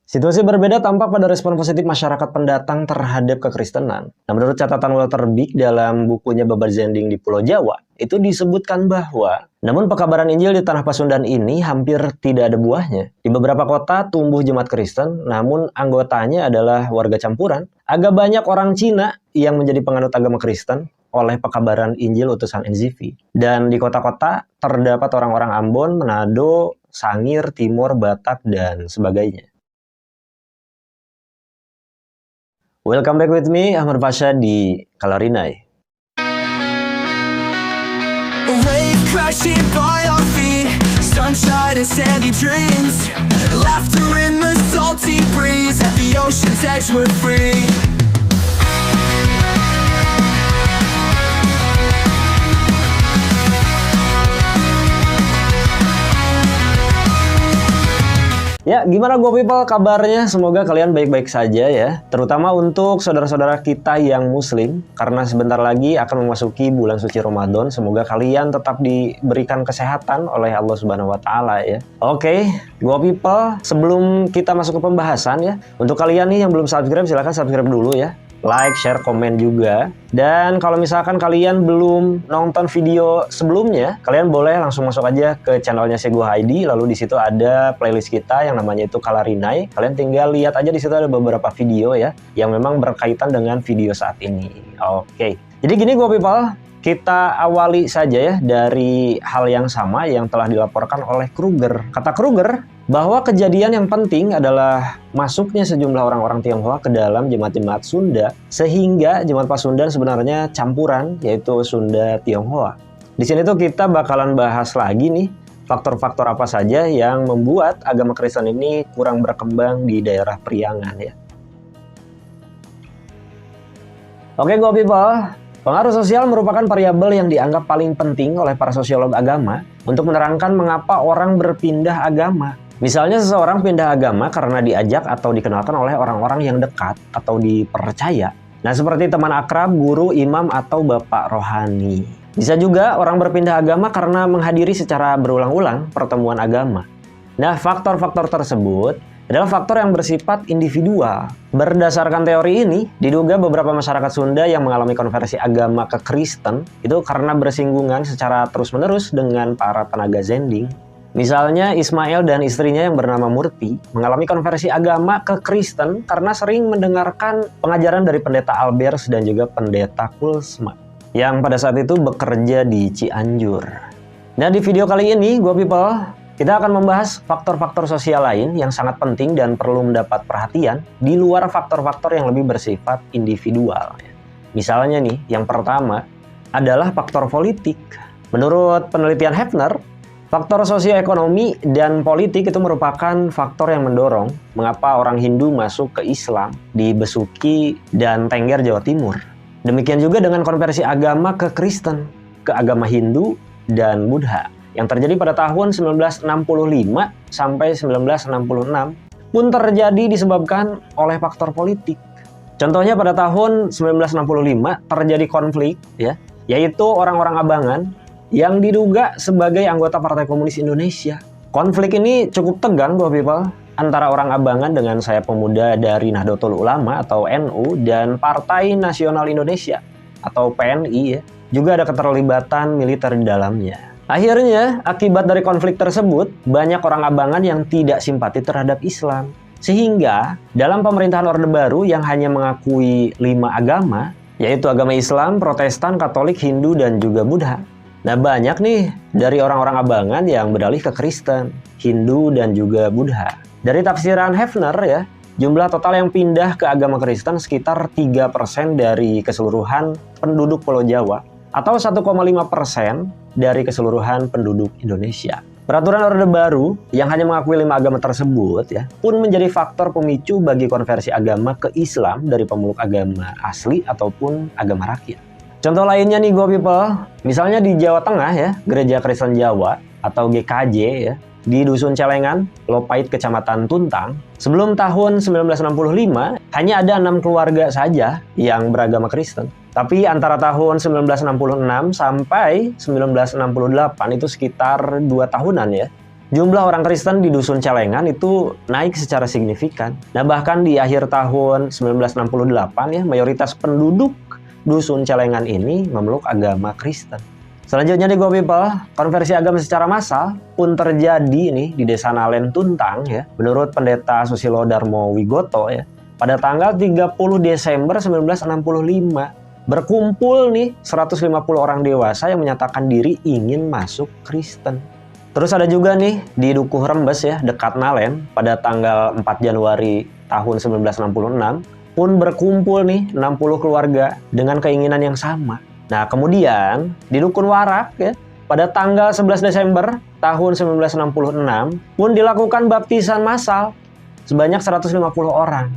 Situasi berbeda tampak pada respon positif masyarakat pendatang terhadap kekristenan. Nah, menurut catatan Walter Beek dalam bukunya Babar Zending di Pulau Jawa, itu disebutkan bahwa namun pekabaran Injil di tanah Pasundan ini hampir tidak ada buahnya. Di beberapa kota tumbuh jemaat Kristen, namun anggotanya adalah warga campuran. Agak banyak orang Cina yang menjadi penganut agama Kristen oleh pekabaran Injil utusan NZV. Dan di kota-kota terdapat orang-orang Ambon, Manado, Sangir, Timor, Batak, dan sebagainya. Welcome back with me, Ahmad Pasha di Kalarinai. Wave crashing by our feet, sunshine and sandy dreams, laughter in the salty breeze, at the ocean's edge we're free. Ya, gimana Go People kabarnya? Semoga kalian baik-baik saja ya. Terutama untuk saudara-saudara kita yang muslim. Karena sebentar lagi akan memasuki bulan suci Ramadan. Semoga kalian tetap diberikan kesehatan oleh Allah Subhanahu wa Ta'ala ya. Oke, Go People, sebelum kita masuk ke pembahasan ya. Untuk kalian nih yang belum subscribe, silahkan subscribe dulu ya. Like, share, komen juga. Dan kalau misalkan kalian belum nonton video sebelumnya, kalian boleh langsung masuk aja ke channelnya Sego ID. Lalu di situ ada playlist kita yang namanya itu Kalarinai. Kalian tinggal lihat aja di situ ada beberapa video ya yang memang berkaitan dengan video saat ini. Oke. Jadi gini Go People, kita awali saja ya dari hal yang sama yang telah dilaporkan oleh Kruger. Kata Kruger bahwa kejadian yang penting adalah masuknya sejumlah orang-orang Tionghoa ke dalam jemaat-jemaat Sunda, sehingga jemaat Pasundan sebenarnya campuran, yaitu Sunda Tionghoa. Di sini tuh kita bakalan bahas lagi nih faktor-faktor apa saja yang membuat agama Kristen ini kurang berkembang di daerah Priangan ya. Oke Go People, pengaruh sosial merupakan variabel yang dianggap paling penting oleh para sosiolog agama untuk menerangkan mengapa orang berpindah agama. Misalnya seseorang pindah agama karena diajak atau dikenalkan oleh orang-orang yang dekat atau dipercaya. Nah, seperti teman akrab, guru, imam, atau bapak rohani. Bisa juga orang berpindah agama karena menghadiri secara berulang-ulang pertemuan agama. Nah, faktor-faktor tersebut adalah faktor yang bersifat individual. Berdasarkan teori ini, diduga beberapa masyarakat Sunda yang mengalami konversi agama ke Kristen itu karena bersinggungan secara terus-menerus dengan para tenaga Zending. Misalnya Ismail dan istrinya yang bernama Murti mengalami konversi agama ke Kristen karena sering mendengarkan pengajaran dari pendeta Albers dan juga pendeta Kulsma yang pada saat itu bekerja di Cianjur. Nah, di video kali ini Go People, kita akan membahas faktor-faktor sosial lain yang sangat penting dan perlu mendapat perhatian di luar faktor-faktor yang lebih bersifat individual. Misalnya nih, yang pertama adalah faktor politik. Menurut penelitian Hefner, faktor sosioekonomi dan politik itu merupakan faktor yang mendorong mengapa orang Hindu masuk ke Islam di Besuki dan Tengger, Jawa Timur. Demikian juga dengan konversi agama ke Kristen, ke agama Hindu dan Buddha yang terjadi pada tahun 1965 sampai 1966 pun terjadi disebabkan oleh faktor politik. Contohnya pada tahun 1965 terjadi konflik ya, yaitu orang-orang Abangan yang diduga sebagai anggota Partai Komunis Indonesia. Konflik ini cukup tegang Go People antara orang Abangan dengan sayap pemuda dari Nahdlatul Ulama atau NU dan Partai Nasional Indonesia atau PNI ya. Juga ada keterlibatan militer di dalamnya. Akhirnya, akibat dari konflik tersebut, banyak orang Abangan yang tidak simpati terhadap Islam. Sehingga, dalam pemerintahan Orde Baru yang hanya mengakui 5 agama, yaitu agama Islam, Protestan, Katolik, Hindu, dan juga Buddha. Nah, banyak nih dari orang-orang Abangan yang beralih ke Kristen, Hindu, dan juga Buddha. Dari tafsiran Hefner ya, jumlah total yang pindah ke agama Kristen sekitar 3% dari keseluruhan penduduk Pulau Jawa atau 1,5% dari keseluruhan penduduk Indonesia. Peraturan Orde Baru yang hanya mengakui 5 agama tersebut ya, pun menjadi faktor pemicu bagi konversi agama ke Islam dari pemeluk agama asli ataupun agama rakyat. Contoh lainnya nih Go People, misalnya di Jawa Tengah ya, Gereja Kristen Jawa atau GKJ ya, di Dusun Celengan, Lopait, Kecamatan Tuntang, sebelum tahun 1965 hanya ada 6 keluarga saja yang beragama Kristen. Tapi antara tahun 1966 sampai 1968 itu sekitar 2 tahunan ya, jumlah orang Kristen di Dusun Celengan itu naik secara signifikan. Nah, bahkan di akhir tahun 1968 ya, mayoritas penduduk Dusun Celengan ini memeluk agama Kristen. Selanjutnya di Go People, konversi agama secara massal pun terjadi nih di Desa Nalen Tuntang ya. Menurut Pendeta Susilo Darmo Wigoto ya, pada tanggal 30 Desember 1965 berkumpul nih 150 orang dewasa yang menyatakan diri ingin masuk Kristen. Terus ada juga nih di Dukuh Rembes ya, dekat Nalen pada tanggal 4 Januari tahun 1966 pun berkumpul nih 60 keluarga dengan keinginan yang sama. Nah, kemudian di Dukun Warak ya, pada tanggal 11 Desember tahun 1966 pun dilakukan baptisan massal sebanyak 150 orang.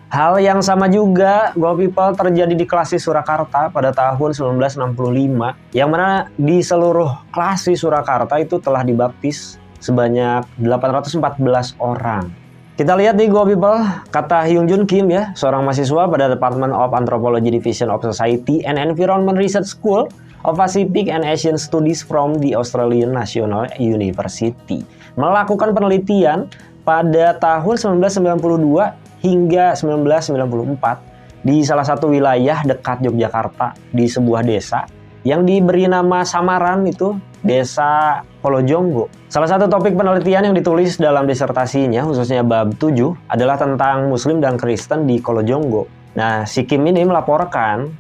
Hal yang sama juga Go People terjadi di Klasi Surakarta pada tahun 1965, yang mana di seluruh Klasi Surakarta itu telah dibaptis sebanyak 814 orang. Kita lihat di Go People, kata Hyung Jun Kim ya, seorang mahasiswa pada Department of Anthropology Division of Society and Environment Research School of Pacific and Asian Studies from the Australian National University, melakukan penelitian pada tahun 1992 hingga 1994 di salah satu wilayah dekat Yogyakarta di sebuah desa yang diberi nama samaran itu Desa Kolojonggo. Salah satu topik penelitian yang ditulis dalam disertasinya, khususnya bab 7, adalah tentang Muslim dan Kristen di Kolojonggo. Nah, si Kim ini melaporkan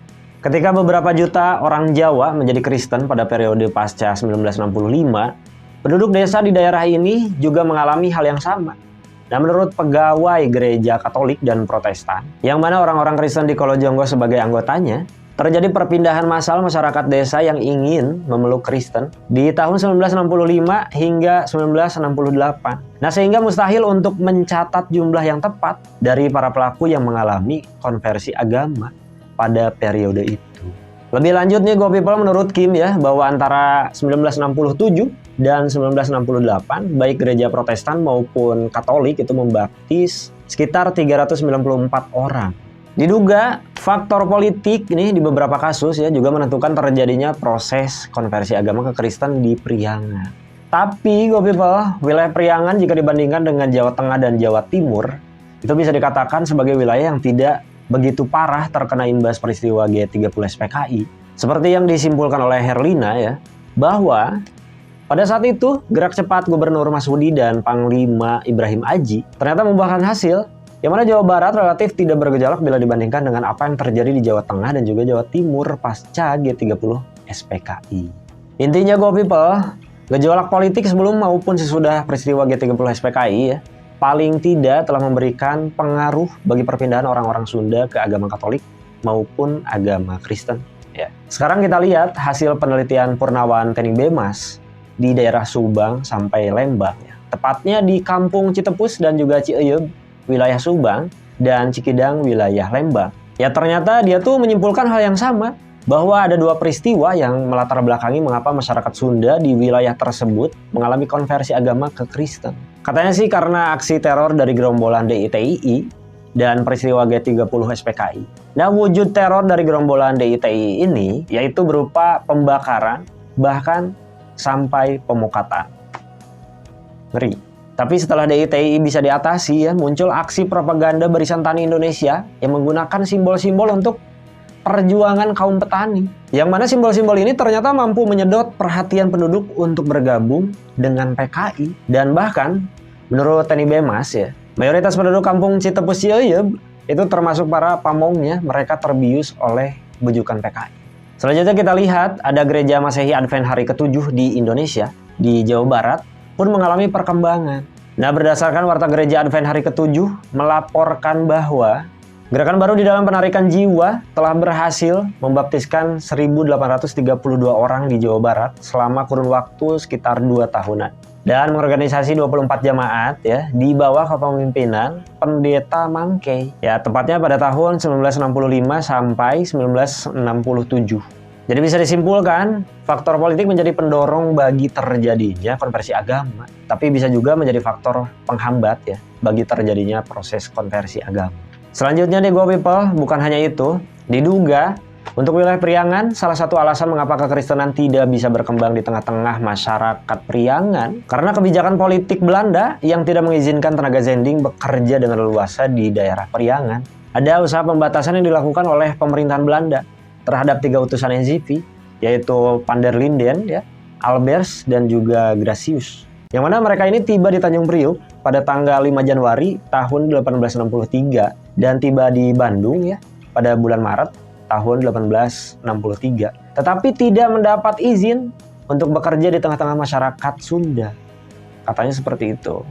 ketika beberapa juta orang Jawa menjadi Kristen pada periode pasca 1965, penduduk desa di daerah ini juga mengalami hal yang sama. Nah, menurut pegawai gereja Katolik dan Protestan, yang mana orang-orang Kristen di Kolojonggo sebagai anggotanya, terjadi perpindahan massal masyarakat desa yang ingin memeluk Kristen di tahun 1965 hingga 1968. Nah, sehingga mustahil untuk mencatat jumlah yang tepat dari para pelaku yang mengalami konversi agama pada periode itu. Lebih lanjut nih Go People, menurut Kim ya, bahwa antara 1967 dan 1968 baik gereja Protestan maupun Katolik itu membaptis sekitar 394 orang. Diduga faktor politik ini di beberapa kasus ya juga menentukan terjadinya proses konversi agama ke Kristen di Priangan. Tapi Go People, wilayah Priangan jika dibandingkan dengan Jawa Tengah dan Jawa Timur itu bisa dikatakan sebagai wilayah yang tidak begitu parah terkena imbas peristiwa G30 SPKI. Seperti yang disimpulkan oleh Herlina ya, bahwa pada saat itu gerak cepat Gubernur Masudi dan Panglima Ibrahim Aji ternyata membuahkan hasil, yang mana Jawa Barat relatif tidak bergejolak bila dibandingkan dengan apa yang terjadi di Jawa Tengah dan juga Jawa Timur pasca G30 SPKI. Intinya Go People, gejolak politik sebelum maupun sesudah peristiwa G30 SPKI ya, paling tidak telah memberikan pengaruh bagi perpindahan orang-orang Sunda ke agama Katolik maupun agama Kristen. Ya. Sekarang kita lihat hasil penelitian Purnawan Tening Bemas di daerah Subang sampai Lembang. Ya. Tepatnya di Kampung Citepus dan juga Cieuyeub, wilayah Subang, dan Cikidang, wilayah Lembang. Ya ternyata dia tuh menyimpulkan hal yang sama, bahwa ada dua peristiwa yang melatar belakangi mengapa masyarakat Sunda di wilayah tersebut mengalami konversi agama ke Kristen. Katanya sih karena aksi teror dari gerombolan DITII dan peristiwa G30 SPKI. Nah, wujud teror dari gerombolan DITII ini yaitu berupa pembakaran, bahkan sampai pemukatan. Ngeri. Tapi setelah DITII bisa diatasi ya, muncul aksi propaganda Barisan Tani Indonesia yang menggunakan simbol-simbol untuk perjuangan kaum petani. Yang mana simbol-simbol ini ternyata mampu menyedot perhatian penduduk untuk bergabung dengan PKI. Dan bahkan menurut Tening Bemas ya, mayoritas penduduk Kampung Citepus Cieuyeub itu termasuk para pamongnya, mereka terbius oleh bujukan PKI. Selanjutnya kita lihat ada gereja Masehi Advent hari ke-7 di Indonesia, di Jawa Barat, pun mengalami perkembangan. Nah, berdasarkan Warta Gereja Advent hari ke-7 melaporkan bahwa gerakan baru di dalam penarikan jiwa telah berhasil membaptiskan 1.832 orang di Jawa Barat selama kurun waktu sekitar 2 tahunan. Dan mengorganisasi 24 jamaat ya di bawah kepemimpinan Pendeta Mangkei. Ya, tepatnya pada tahun 1965 sampai 1967. Jadi bisa disimpulkan, faktor politik menjadi pendorong bagi terjadinya konversi agama, tapi bisa juga menjadi faktor penghambat ya bagi terjadinya proses konversi agama. Selanjutnya nih Go People, bukan hanya itu, diduga Untuk wilayah Priangan, salah satu alasan mengapa kekristenan tidak bisa berkembang di tengah-tengah masyarakat Priangan karena kebijakan politik Belanda yang tidak mengizinkan tenaga zending bekerja dengan leluasa di daerah Priangan. Ada usaha pembatasan yang dilakukan oleh pemerintahan Belanda terhadap 3 utusan NZP, yaitu Van der Linden, ya, Albers, dan juga Gracius. Yang mana mereka ini tiba di Tanjung Priuk pada tanggal 5 Januari tahun 1863 dan tiba di Bandung ya pada bulan Maret tahun 1863, tetapi tidak mendapat izin untuk bekerja di tengah-tengah masyarakat Sunda. Katanya seperti itu.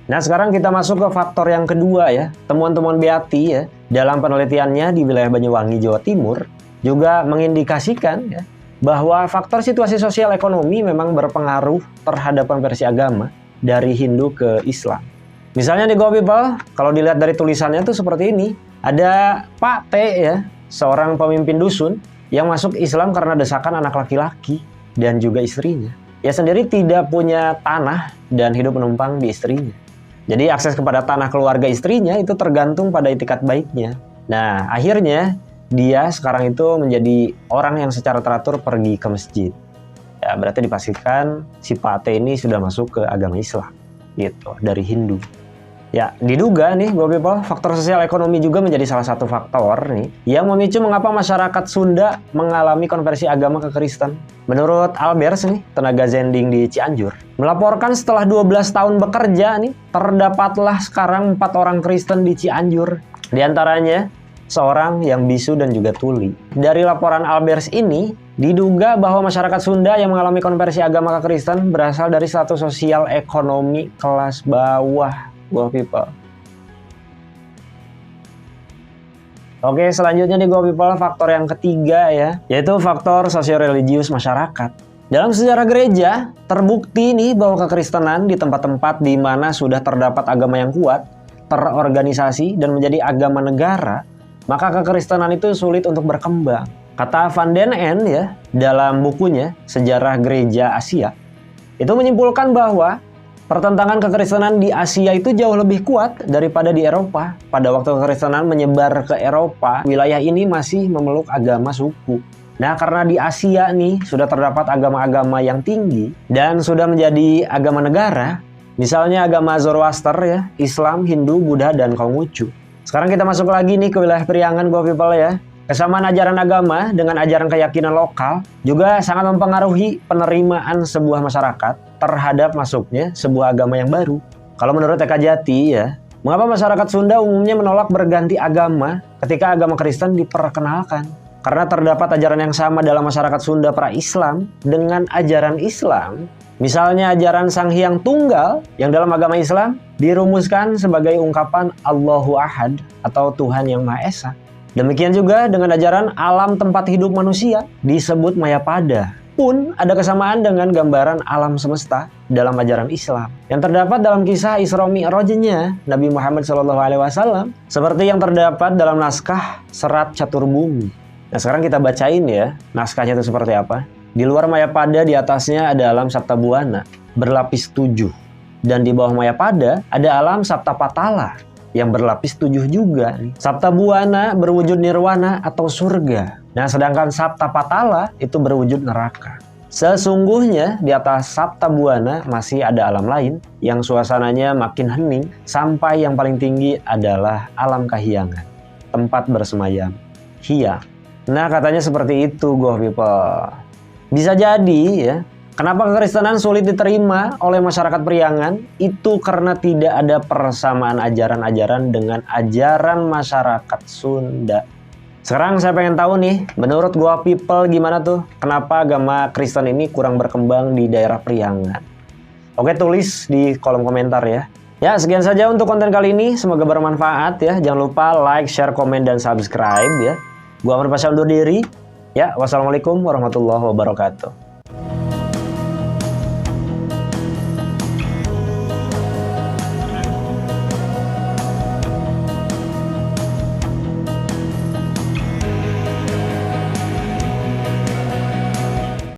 Nah, sekarang kita masuk ke faktor yang kedua ya. Temuan-temuan Beati ya dalam penelitiannya di wilayah Banyuwangi, Jawa Timur juga mengindikasikan ya bahwa faktor situasi sosial ekonomi memang berpengaruh terhadap konversi agama dari Hindu ke Islam. Misalnya di Go People, kalau dilihat dari tulisannya tuh seperti ini. Ada Pak T ya, seorang pemimpin dusun yang masuk Islam karena desakan anak laki-laki dan juga istrinya. Ia sendiri tidak punya tanah dan hidup menumpang di istrinya. Jadi akses kepada tanah keluarga istrinya itu tergantung pada itikat baiknya. Nah, akhirnya dia sekarang itu menjadi orang yang secara teratur pergi ke masjid. Ya, berarti dipastikan si Pak T ini sudah masuk ke agama Islam gitu, dari Hindu. Ya, diduga nih Go People, faktor sosial ekonomi juga menjadi salah satu faktor nih yang memicu mengapa masyarakat Sunda mengalami konversi agama ke Kristen. Menurut Albers nih, tenaga zending di Cianjur, melaporkan setelah 12 tahun bekerja nih, terdapatlah sekarang 4 orang Kristen di Cianjur. Di antaranya seorang yang bisu dan juga tuli. Dari laporan Albers ini, diduga bahwa masyarakat Sunda yang mengalami konversi agama ke Kristen berasal dari status sosial ekonomi kelas bawah. Go People. Oke, selanjutnya di Go People, faktor yang ketiga ya, yaitu faktor sosio-religius masyarakat. Dalam sejarah gereja, terbukti nih bahwa kekristenan di tempat-tempat di mana sudah terdapat agama yang kuat, terorganisasi, dan menjadi agama negara, maka kekristenan itu sulit untuk berkembang. Kata Van den Ende ya, dalam bukunya Sejarah Gereja Asia, itu menyimpulkan bahwa pertentangan kekristenan di Asia itu jauh lebih kuat daripada di Eropa. Pada waktu kekristenan menyebar ke Eropa, wilayah ini masih memeluk agama suku. Nah, karena di Asia nih sudah terdapat agama-agama yang tinggi dan sudah menjadi agama negara, misalnya agama Zoroaster ya, Islam, Hindu, Buddha, dan Konghucu. Sekarang kita masuk lagi nih ke wilayah Priangan Go People ya. Kesamaan ajaran agama dengan ajaran keyakinan lokal juga sangat mempengaruhi penerimaan sebuah masyarakat terhadap masuknya sebuah agama yang baru. Kalau menurut TK Jati ya, mengapa masyarakat Sunda umumnya menolak berganti agama ketika agama Kristen diperkenalkan? Karena terdapat ajaran yang sama dalam masyarakat Sunda pra-Islam dengan ajaran Islam. Misalnya ajaran Sang Hyang Tunggal yang dalam agama Islam dirumuskan sebagai ungkapan Allahu Ahad atau Tuhan Yang Maha Esa. Demikian juga dengan ajaran alam tempat hidup manusia disebut Mayapada. Pun ada kesamaan dengan gambaran alam semesta dalam ajaran Islam yang terdapat dalam kisah Isra Mi'rajnya Nabi Muhammad SAW seperti yang terdapat dalam naskah Serat Catur Bumi. Nah, sekarang kita bacain ya naskahnya itu seperti apa. Di luar Mayapada, di atasnya ada alam Saptabuana berlapis 7, dan di bawah Mayapada ada alam Saptapatala yang berlapis 7 juga. Saptabuana berwujud nirwana atau surga. Nah, sedangkan Saptapatala itu berwujud neraka. Sesungguhnya di atas Saptabuana masih ada alam lain yang suasananya makin hening sampai yang paling tinggi adalah alam Kahyangan, tempat bersemayam Hyang. Nah, katanya seperti itu Go People. Bisa jadi ya, kenapa kekristenan sulit diterima oleh masyarakat Priangan? Itu karena tidak ada persamaan ajaran-ajaran dengan ajaran masyarakat Sunda. Sekarang saya pengen tahu nih, menurut Go People gimana tuh? Kenapa agama Kristen ini kurang berkembang di daerah Priangan? Oke, tulis di kolom komentar ya. Ya, sekian saja untuk konten kali ini. Semoga bermanfaat ya. Jangan lupa like, share, komen, dan subscribe ya. Gua Amr Pasha undur diri. Ya, wassalamualaikum warahmatullahi wabarakatuh.